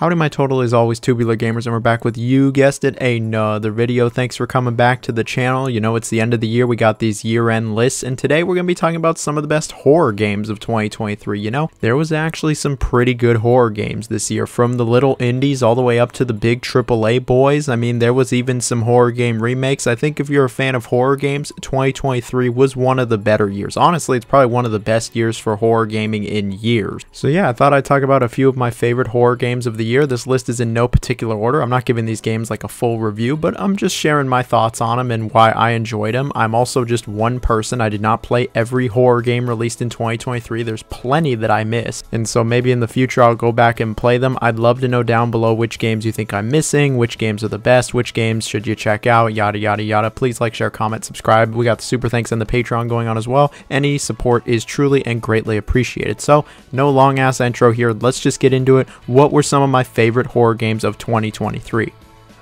Howdy my total is always Tubular Gamers, and we're back with, you guessed it, another video. Thanks for coming back to the channel. You know, it's the end of the year, we got these year-end lists, and today we're going to be talking about some of the best horror games of 2023. You know, there was actually some pretty good horror games this year, from the little indies all the way up to the big AAA boys. I mean, there was even some horror game remakes. I think if you're a fan of horror games, 2023 was one of the better years. Honestly, it's probably one of the best years for horror gaming in years. So yeah, I thought I'd talk about a few of my favorite horror games of the year. This list is in no particular order. I'm not giving these games like a full review, but I'm just sharing my thoughts on them and why I enjoyed them. I'm also just one person. I did not play every horror game released in 2023. There's plenty that I missed, and so maybe in the future I'll go back and play them. I'd love to know down below which games you think I'm missing, which games are the best, which games should you check out, yada yada yada. Please like, share, comment, subscribe. We got the super thanks and the Patreon going on as well. Any support is truly and greatly appreciated. So no long ass intro here. Let's just get into it. What were some of my favorite horror games of 2023?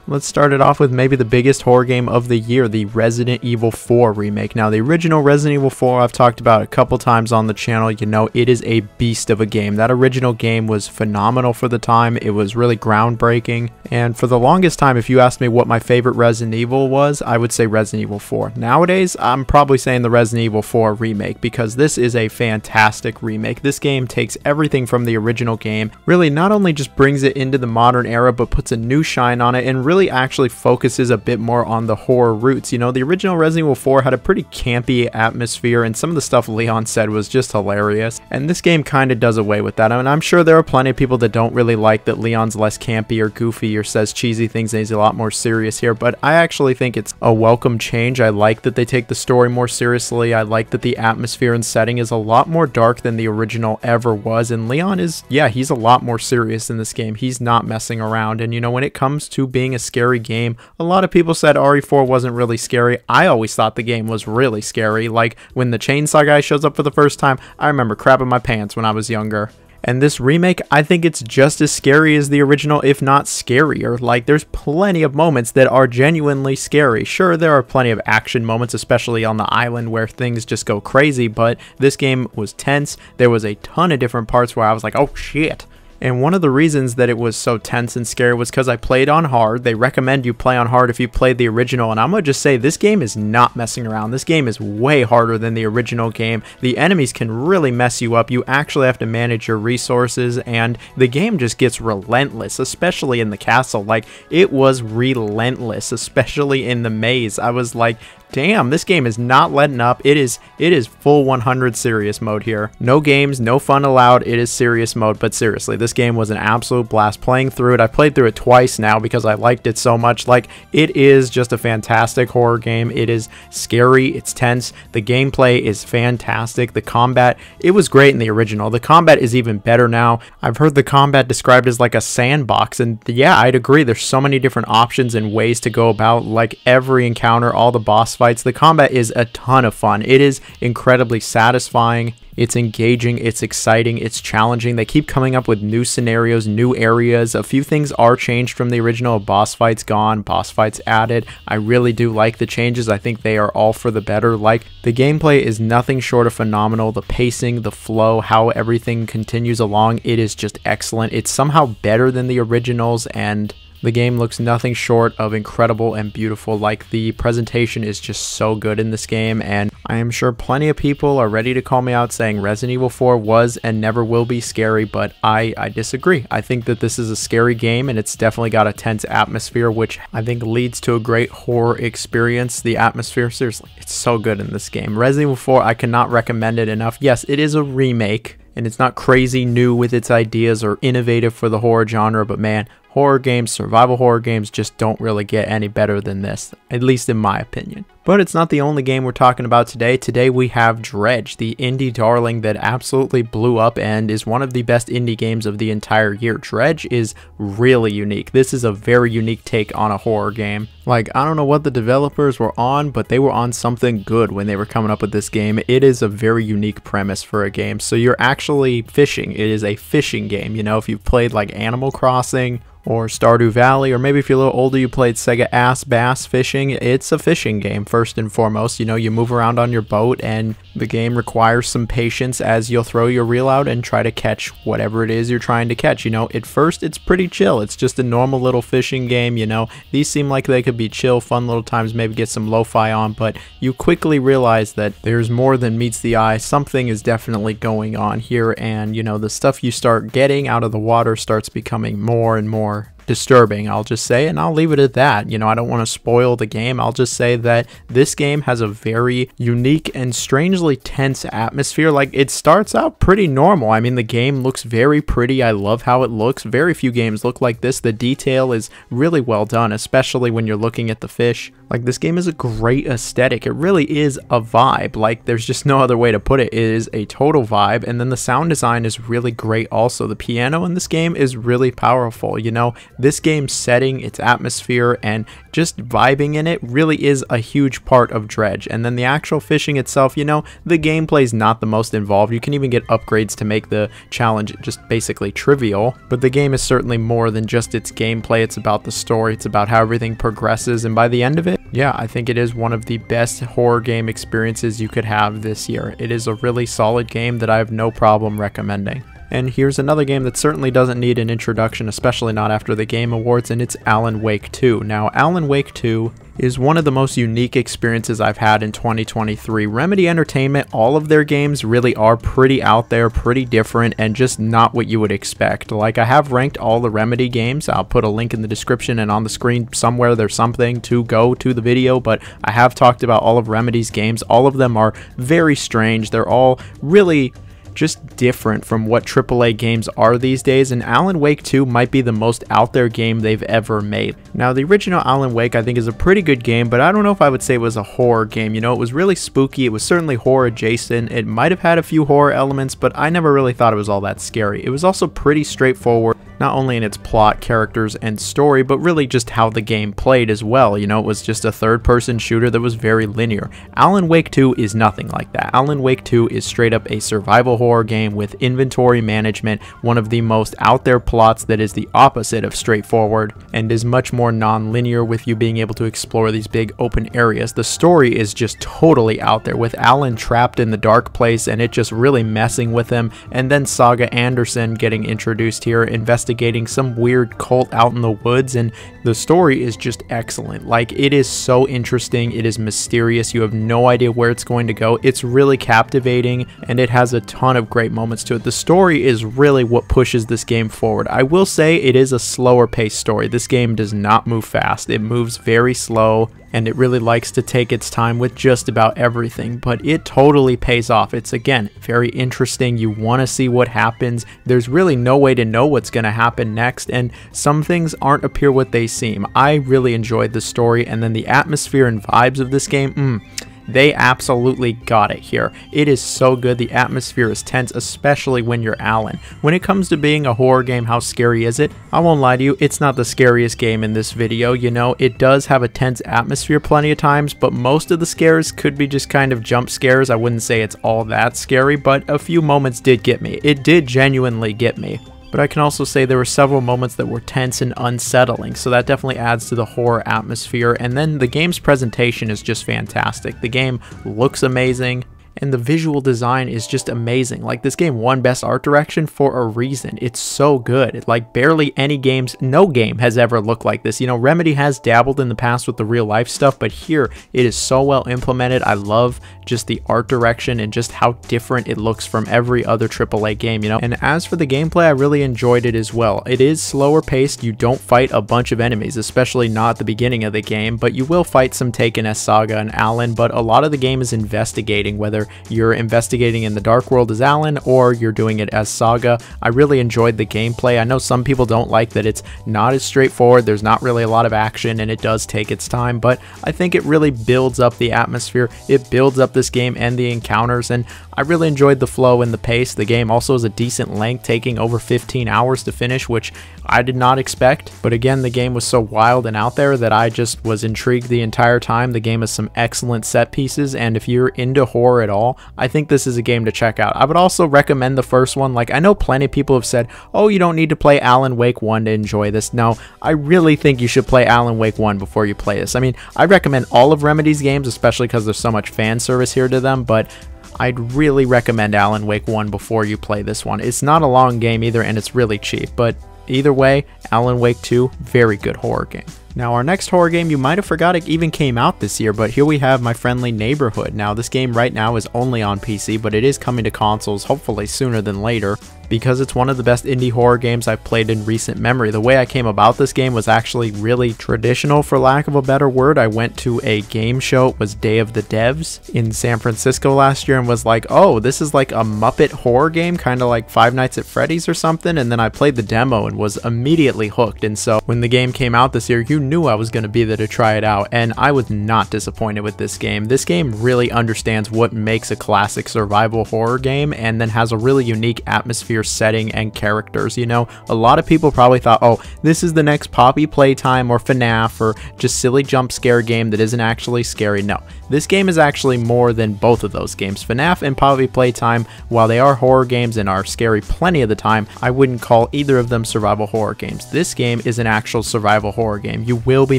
Let's start it off with maybe the biggest horror game of the year, the Resident Evil 4 remake. Now, the original Resident Evil 4 I've talked about a couple times on the channel. You know, it is a beast of a game. That original game was phenomenal for the time. It was really groundbreaking. And for the longest time, if you asked me what my favorite Resident Evil was, I would say Resident Evil 4. Nowadays, I'm probably saying the Resident Evil 4 remake, because this is a fantastic remake. This game takes everything from the original game, really not only just brings it into the modern era, but puts a new shine on it and really actually focuses a bit more on the horror roots. You know, the original Resident Evil 4 had a pretty campy atmosphere, and some of the stuff Leon said was just hilarious, and this game kind of does away with that. I mean, I'm sure there are plenty of people that don't really like that Leon's less campy or goofy or says cheesy things and he's a lot more serious here, but I actually think it's a welcome change. I like that they take the story more seriously. I like that the atmosphere and setting is a lot more dark than the original ever was, and Leon is, yeah, he's a lot more serious in this game. He's not messing around, and you know, when it comes to being a scary game, a lot of people said RE4 wasn't really scary. I always thought the game was really scary. Like when the chainsaw guy shows up for the first time, I remember crapping my pants when I was younger. And this remake, I think it's just as scary as the original, if not scarier. Like, there's plenty of moments that are genuinely scary. Sure, there are plenty of action moments, especially on the island where things just go crazy, but this game was tense. There was a ton of different parts where I was like, oh shit. And one of the reasons that it was so tense and scary was because I played on hard. They recommend you play on hard if you played the original, and I'm going to just say this game is not messing around. This game is way harder than the original game. The enemies can really mess you up. You actually have to manage your resources, and the game just gets relentless, especially in the castle. Like, it was relentless, especially in the maze. I was like, damn, this game is not letting up. It is full 100 serious mode here. No games, no fun allowed. It is serious mode, but seriously, this game was an absolute blast playing through it. I played through it twice now because I liked it so much. Like, it is just a fantastic horror game. It is scary, it's tense, the gameplay is fantastic, the combat, it was great in the original. The combat is even better now. I've heard the combat described as like a sandbox, and yeah, I'd agree. There's so many different options and ways to go about, like, every encounter, all the boss fights. The combat is a ton of fun. It is incredibly satisfying. It's engaging, it's exciting, it's challenging. They keep coming up with new scenarios, new areas. A few things are changed from the original. Boss fights gone, boss fights added. I really do like the changes. I think they are all for the better. Like, the gameplay is nothing short of phenomenal. The pacing, the flow, how everything continues along, it is just excellent. It's somehow better than the originals, and the game looks nothing short of incredible and beautiful. Like, the presentation is just so good in this game, and I am sure plenty of people are ready to call me out saying Resident Evil 4 was and never will be scary, but I disagree. I think that this is a scary game, and it's definitely got a tense atmosphere, which I think leads to a great horror experience. The atmosphere, seriously, it's so good in this game. Resident Evil 4, I cannot recommend it enough. Yes, it is a remake, and it's not crazy new with its ideas or innovative for the horror genre, but man, horror games, survival horror games just don't really get any better than this, at least in my opinion. But it's not the only game we're talking about today. Today we have Dredge, the indie darling that absolutely blew up and is one of the best indie games of the entire year. Dredge is really unique. This is a very unique take on a horror game. Like, I don't know what the developers were on, but they were on something good when they were coming up with this game. It is a very unique premise for a game. So you're actually fishing. It is a fishing game. You know, if you've played like Animal Crossing or Stardew Valley, or maybe if you're a little older you played Sega Ass Bass Fishing. It's a fishing game first and foremost. You know, you move around on your boat and the game requires some patience as you'll throw your reel out and try to catch whatever it is you're trying to catch. You know, at first it's pretty chill. It's just a normal little fishing game. You know, these seem like they could be chill, fun little times, maybe get some lo-fi on, but you quickly realize that there's more than meets the eye. Something is definitely going on here, and you know, the stuff you start getting out of the water starts becoming more and more disturbing, I'll just say, and I'll leave it at that. You know, I don't want to spoil the game. I'll just say that this game has a very unique and strangely tense atmosphere. Like, it starts out pretty normal. I mean, the game looks very pretty. I love how it looks. Very few games look like this. The detail is really well done, especially when you're looking at the fish. Like, this game is a great aesthetic. It really is a vibe. Like, there's just no other way to put it. It is a total vibe. And then the sound design is really great also. The piano in this game is really powerful. You know, this game's setting, its atmosphere, and just vibing in it really is a huge part of Dredge. And then the actual fishing itself, you know, the gameplay's not the most involved. You can even get upgrades to make the challenge just basically trivial. But the game is certainly more than just its gameplay. It's about the story. It's about how everything progresses. And by the end of it, yeah, I think it is one of the best horror game experiences you could have this year. It is a really solid game that I have no problem recommending. And here's another game that certainly doesn't need an introduction, especially not after the Game Awards, and it's Alan Wake 2. Now, Alan Wake 2 is one of the most unique experiences I've had in 2023. Remedy Entertainment, all of their games really are pretty out there, pretty different, and just not what you would expect. Like, I have ranked all the Remedy games. I'll put a link in the description and on the screen somewhere. There's something to go to the video, but I have talked about all of Remedy's games. All of them are very strange. They're all really just different from what AAA games are these days, and Alan Wake 2 might be the most out there game they've ever made. Now, the original Alan Wake I think is a pretty good game, but I don't know if I would say it was a horror game. You know, it was really spooky. It was certainly horror adjacent. It might have had a few horror elements, but I never really thought it was all that scary. It was also pretty straightforward, not only in its plot, characters, and story, but really just how the game played as well. You know, it was just a third-person shooter that was very linear. Alan Wake 2 is nothing like that. Alan Wake 2 is straight up a survival horror game with inventory management, one of the most out there plots that is the opposite of straightforward, and is much more non-linear with you being able to explore these big open areas. The story is just totally out there, with Alan trapped in the dark place and it just really messing with him, and then Saga Anderson getting introduced here, investigating some weird cult out in the woods, and the story is just excellent. Like, it is so interesting, it is mysterious, you have no idea where it's going to go. It's really captivating, and it has a ton of great moments to it. The story is really what pushes this game forward. I will say it is a slower paced story. This game does not move fast. It moves very slow, and it really likes to take its time with just about everything, but it totally pays off. It's, again, very interesting. You want to see what happens. There's really no way to know what's going to happen next, and some things aren't appear what they seem. I really enjoyed the story, and then the atmosphere and vibes of this game, they absolutely got it here. It is so good. The atmosphere is tense, especially when you're Alan. When it comes to being a horror game, how scary is it? I won't lie to you, it's not the scariest game in this video. You know, it does have a tense atmosphere plenty of times, but most of the scares could be just kind of jump scares. I wouldn't say it's all that scary, but a few moments did get me. It did genuinely get me. But I can also say there were several moments that were tense and unsettling, so that definitely adds to the horror atmosphere. And then the game's presentation is just fantastic. The game looks amazing, and the visual design is just amazing. Like, this game won Best Art Direction for a reason. It's so good. Like, barely any games, no game has ever looked like this. You know, Remedy has dabbled in the past with the real life stuff, but here it is so well implemented. I love just the art direction and just how different it looks from every other AAA game, you know. And as for the gameplay, I really enjoyed it as well. It is slower paced. You don't fight a bunch of enemies, especially not at the beginning of the game, but you will fight some Taken as Saga and Alan. But a lot of the game is investigating, whether you're investigating in the dark world as Alan or you're doing it as Saga. I really enjoyed the gameplay. I know some people don't like that it's not as straightforward. There's not really a lot of action and it does take its time, but I think it really builds up the atmosphere. It builds up this game and the encounters, and I really enjoyed the flow and the pace. The game also is a decent length, taking over 15 hours to finish, which I did not expect. But again, the game was so wild and out there that I just was intrigued the entire time. The game has some excellent set pieces, and if you're into horror at all, I think this is a game to check out. I would also recommend the first one. Like, I know plenty of people have said, oh, you don't need to play Alan Wake 1 to enjoy this. No, I really think you should play Alan Wake 1 before you play this. I mean, I recommend all of Remedy's games, especially because there's so much fan service here to them, but I'd really recommend Alan Wake 1 before you play this one. It's not a long game either, and it's really cheap, but either way, Alan Wake 2, very good horror game. Now, our next horror game, you might have forgot it even came out this year, but here we have My Friendly Neighborhood. Now, this game right now is only on PC, but it is coming to consoles, hopefully sooner than later, because it's one of the best indie horror games I've played in recent memory. The way I came about this game was actually really traditional, for lack of a better word. I went to a game show, it was Day of the Devs in San Francisco last year, and was like, oh, this is like a Muppet horror game, kind of like Five Nights at Freddy's or something, and then I played the demo and was immediately hooked. And so when the game came out this year, you knew I was going to be there to try it out, and I was not disappointed with this game. This game really understands what makes a classic survival horror game, and then has a really unique atmosphere, setting, and characters. You know, a lot of people probably thought, oh, this is the next Poppy Playtime or FNAF or just silly jump scare game that isn't actually scary. No, this game is actually more than both of those games. FNAF and Poppy Playtime, while they are horror games and are scary plenty of the time, I wouldn't call either of them survival horror games. This game is an actual survival horror game. You will be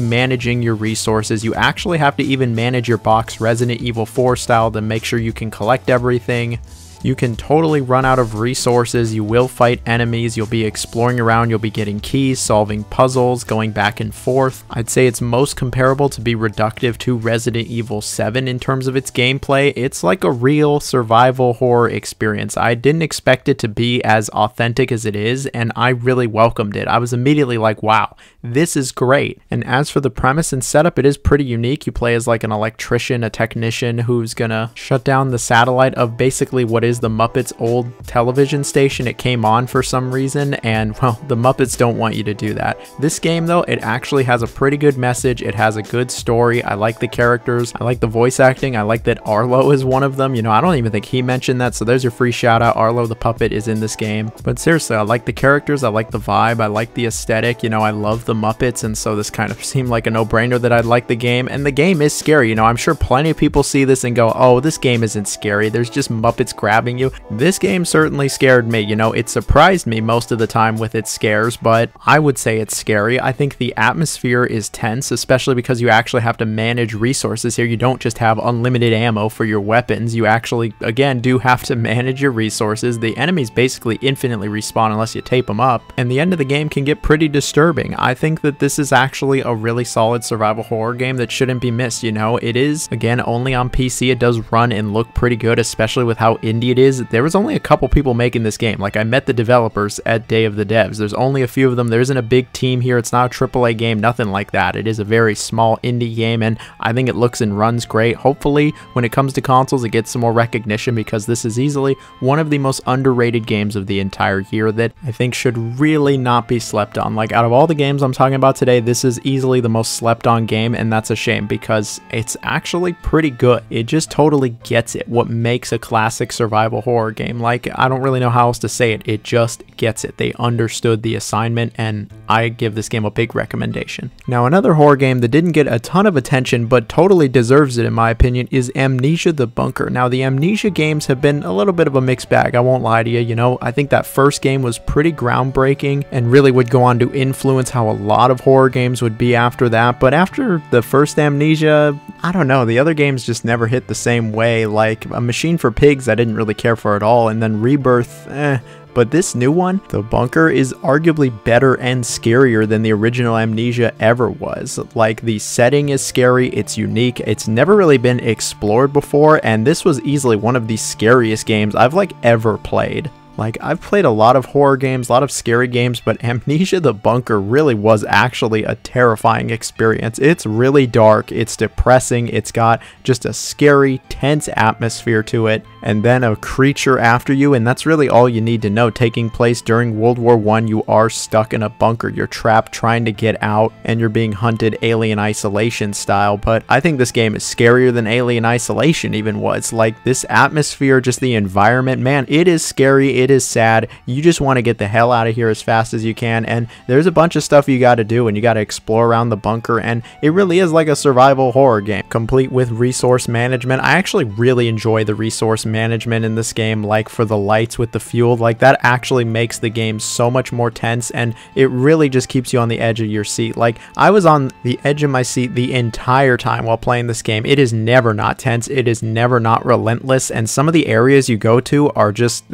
managing your resources. You actually have to even manage your box Resident Evil 4 style to make sure you can collect everything. You can totally run out of resources, you will fight enemies, you'll be exploring around, you'll be getting keys, solving puzzles, going back and forth. I'd say it's most comparable to be reductive to Resident Evil 7 in terms of its gameplay. It's like a real survival horror experience. I didn't expect it to be as authentic as it is, and I really welcomed it. I was immediately like, wow, this is great. And as for the premise and setup, it is pretty unique. You play as like an electrician, a technician who's gonna shut down the satellite of basically what is the Muppets' old television station. It came on for some reason, and well, the Muppets don't want you to do that. This game though, it actually has a pretty good message. It has a good story. I like the characters. I like the voice acting. I like that Arlo is one of them. You know, I don't even think he mentioned that, so there's your free shout out. Arlo the puppet is in this game. But seriously, I like the characters. I like the vibe. I like the aesthetic. You know, I love the Muppets, and so this kind of seemed like a no-brainer that I'd like the game. And the game is scary. You know, I'm sure plenty of people see this and go, oh, this game isn't scary. There's just Muppets grabbing you. This game certainly scared me. You know, it surprised me most of the time with its scares, but I would say it's scary. I think the atmosphere is tense, especially because you actually have to manage resources here. You don't just have unlimited ammo for your weapons. You actually, again, do have to manage your resources. The enemies basically infinitely respawn unless you tape them up, and the end of the game can get pretty disturbing. I think that this is actually a really solid survival horror game that shouldn't be missed. You know, it is, again, only on PC. It does run and look pretty good, especially with how indie it is. There was only a couple people making this game. Like, I met the developers at Day of the Devs. There's only a few of them. There isn't a big team here. It's not a AAA game, nothing like that. It is a very small indie game, and I think it looks and runs great. Hopefully, when it comes to consoles, it gets some more recognition, because this is easily one of the most underrated games of the entire year that I think should really not be slept on. Like, out of all the games I'm talking about today, this is easily the most slept on game, and that's a shame, because it's actually pretty good. It just totally gets it, what makes a classic survival horror game. Like, I don't really know how else to say it. It just gets it. They understood the assignment, and I give this game a big recommendation. Now, another horror game that didn't get a ton of attention but totally deserves it in my opinion is Amnesia The Bunker. Now, the Amnesia games have been a little bit of a mixed bag, I won't lie to you. You know, I think that first game was pretty groundbreaking and really would go on to influence how a lot of horror games would be after that. But after the first Amnesia, I don't know, the other games just never hit the same way. Like, A Machine for Pigs I didn't really care for at all, and then Rebirth, But this new one, The Bunker, is arguably better and scarier than the original Amnesia ever was. Like, the setting is scary, it's unique, it's never really been explored before, and this was easily one of the scariest games I've ever played. Like, I've played a lot of horror games, a lot of scary games, but Amnesia The Bunker really was actually a terrifying experience. It's really dark, it's depressing, it's got just a scary, tense atmosphere to it, and then a creature after you, and that's really all you need to know. Taking place during World War I, you are stuck in a bunker, you're trapped trying to get out, and you're being hunted Alien Isolation style. But I think this game is scarier than Alien Isolation even was. Like, this atmosphere, just the environment, man, it is scary, it is sad. You just want to get the hell out of here as fast as you can, and there's a bunch of stuff you got to do, and you got to explore around the bunker, and it really is like a survival horror game, complete with resource management. I actually really enjoy the resource management in this game, like for the lights with the fuel. Like, that actually makes the game so much more tense, and it really just keeps you on the edge of your seat. Like, I was on the edge of my seat the entire time while playing this game. It is never not tense, it is never not relentless, and some of the areas you go to are just,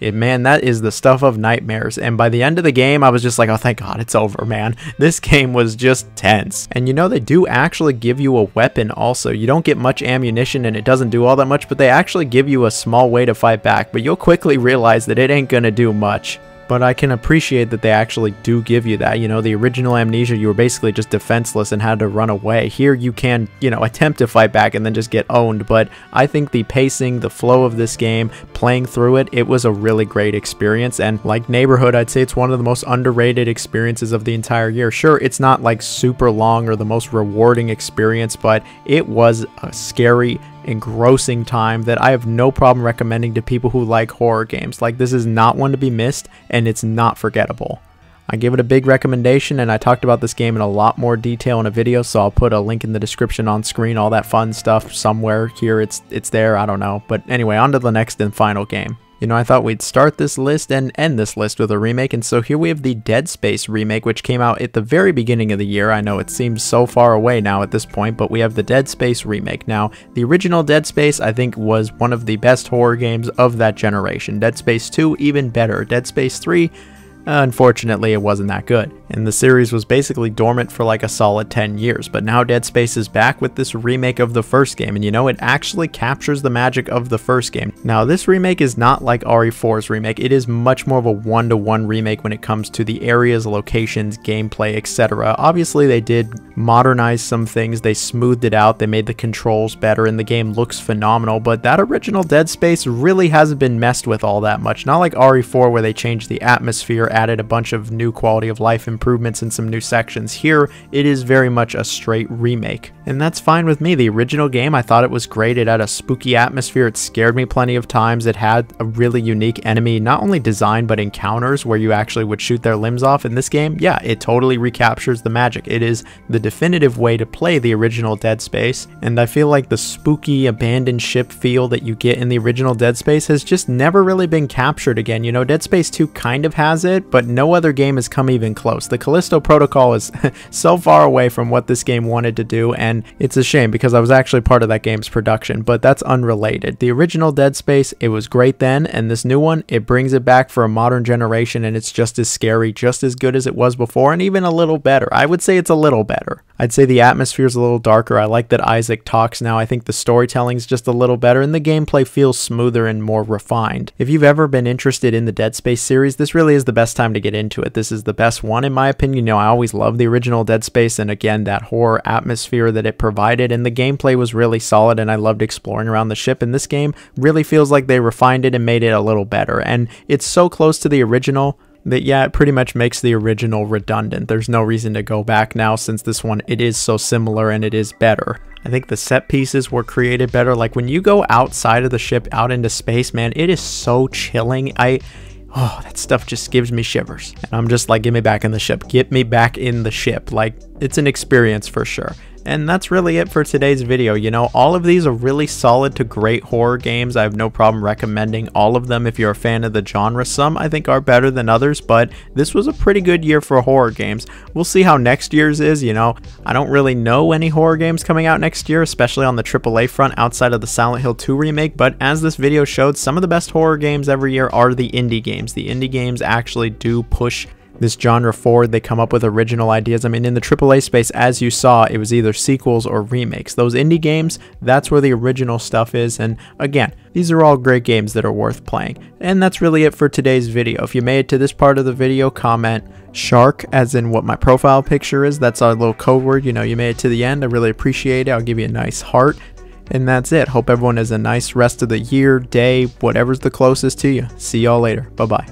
man, that is the stuff of nightmares. And by the end of the game, I was just like, oh, thank God it's over, man. This game was just tense. And you know, they do actually give you a weapon also. You don't get much ammunition and it doesn't do all that much, but they actually give you a small way to fight back, but you'll quickly realize that it ain't gonna do much. But I can appreciate that they actually do give you that. You know, the original Amnesia, you were basically just defenseless and had to run away. Here you can, you know, attempt to fight back and then just get owned. But I think the pacing, the flow of this game, playing through it, it was a really great experience. And like Neighborhood, I'd say it's one of the most underrated experiences of the entire year. Sure, it's not like super long or the most rewarding experience, but it was a scary, engrossing time that I have no problem recommending to people who like horror games. Like, this is not one to be missed, and it's not forgettable. I give it a big recommendation, and I talked about this game in a lot more detail in a video, so I'll put a link in the description on screen, all that fun stuff somewhere here. It's there, I don't know. But anyway, on to the next and final game. You know, I thought we'd start this list and end this list with a remake, and so here we have the Dead Space remake, which came out at the very beginning of the year. I know it seems so far away now at this point, but we have the Dead Space remake. Now, the original Dead Space, I think, was one of the best horror games of that generation. Dead Space 2, even better. Dead Space 3, unfortunately, it wasn't that good, and the series was basically dormant for like a solid 10 years, but now Dead Space is back with this remake of the first game, and you know, it actually captures the magic of the first game. Now, this remake is not like RE4's remake. It is much more of a one-to-one remake when it comes to the areas, locations, gameplay, etc. Obviously, they did modernize some things, they smoothed it out, they made the controls better, and the game looks phenomenal, but that original Dead Space really hasn't been messed with all that much. Not like RE4, where they changed the atmosphere, added a bunch of new quality of life improvements in some new sections. Here, it is very much a straight remake, and that's fine with me. The original game, I thought it was great. It had a spooky atmosphere, it scared me plenty of times, it had a really unique enemy, not only design, but encounters where you actually would shoot their limbs off. In this game, yeah, it totally recaptures the magic. It is the definitive way to play the original Dead Space, and I feel like the spooky abandoned ship feel that you get in the original Dead Space has just never really been captured again. You know, Dead Space 2 kind of has it, but no other game has come even close. The Callisto Protocol is so far away from what this game wanted to do, and it's a shame because I was actually part of that game's production, but that's unrelated. The original Dead Space, it was great then, and this new one, it brings it back for a modern generation, and it's just as scary, just as good as it was before, and even a little better. I would say it's a little better. I'd say the atmosphere is a little darker. I like that Isaac talks now. I think the storytelling's just a little better, and the gameplay feels smoother and more refined. If you've ever been interested in the Dead Space series, this really is the best time to get into it. This is the best one in my opinion. You know, I always loved the original Dead Space, and again, that horror atmosphere that it provided, and the gameplay was really solid, and I loved exploring around the ship. And this game really feels like they refined it and made it a little better, and it's so close to the original that, yeah, it pretty much makes the original redundant. There's no reason to go back now, since this one, it is so similar and it is better. I think the set pieces were created better. Like, when you go outside of the ship, out into space, man, it is so chilling. Oh, that stuff just gives me shivers. And I'm just like, get me back in the ship. Get me back in the ship. Like, it's an experience for sure. And that's really it for today's video. You know, all of these are really solid to great horror games. I have no problem recommending all of them if you're a fan of the genre. Some I think are better than others, but this was a pretty good year for horror games. We'll see how next year's is. You know, I don't really know any horror games coming out next year, especially on the AAA front outside of the Silent Hill 2 remake, but as this video showed, some of the best horror games every year are the indie games. The indie games actually do push this genre forward. They come up with original ideas. I mean, in the AAA space, as you saw, it was either sequels or remakes. Those indie games, that's where the original stuff is. And again, these are all great games that are worth playing. And that's really it for today's video. If you made it to this part of the video, comment shark, as in what my profile picture is. That's our little code word. You know, you made it to the end. I really appreciate it. I'll give you a nice heart. And that's it. Hope everyone has a nice rest of the year, day, whatever's the closest to you. See y'all later. Bye-bye.